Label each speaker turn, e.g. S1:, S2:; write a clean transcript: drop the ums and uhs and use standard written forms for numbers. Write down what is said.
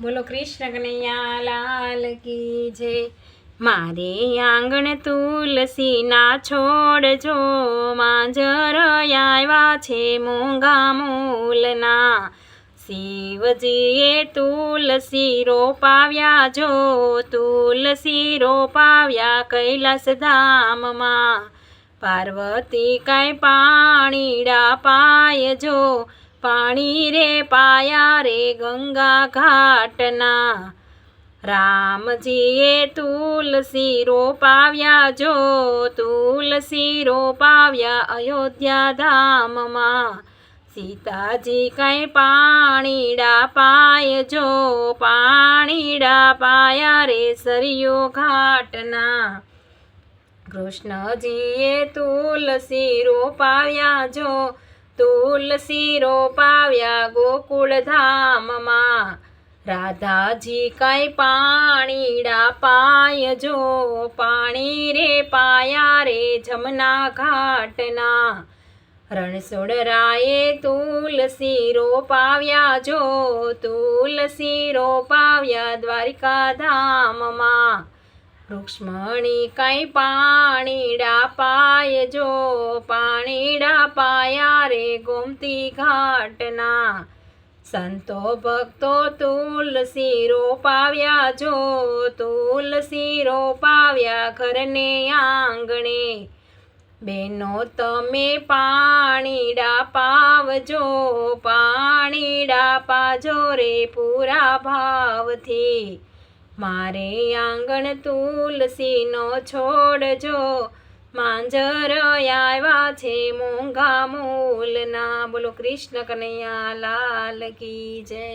S1: બોલો કૃષ્ણ કનૈયા લાલ કી જય। મારે આંગણ તુલસીના છોડ જો, માંજર આવ્યા છે મૂંગા મૂલના। શિવજીએ તુલસી રોપાવ્યા જો, તુલસી રોપાવ્યા કૈલાસ ધામમાં। પાર્વતી કાંઈ પાણીડા પાય જો, પાણી રે પાયા રે ગંગા ઘાટના। રામજીએ તુલસી રોપાવ્યા જો, તુલસી રોપાવ્યા અયોધ્યા ધામમાં। સીતાજી કાંઈ પાણીડા પાય જો, પાણીડા પાયા રે સરયો ઘાટના। કૃષ્ણજીએ તુલસી રોપાવ્યા જો, તુલસી રોપાવ્યા ગોકુળ ધામમાં। રાધાજી કાંઈ પાણીડા પાય જો, પાણી રે પાયા રે જમના ઘાટના। રણછોડરાયે તુલસી રોપાવ્યા જો, તુલસી રોપાવ્યા દ્વારિકા ધામમાં। રૂક્ષ્મણી કાંઈ પાણીડા પાય જો, પાણીડા પાયા રે ગોમતી ઘાટના। સંતો ભક્તો તુલસી રોપાવ્યા જો, તુલસી રોપાવ્યા ઘરને આંગણે। બેનો તમે પાણીડા પાવજો, પાણીડા પાજો રે પૂરા ભાવથી। મારે આંગણ તુલસીનો છોડ જો, માંજર આવ્યા છે મૂંગા મૂલના। બોલો કૃષ્ણ કનૈયા લાલ કી જય।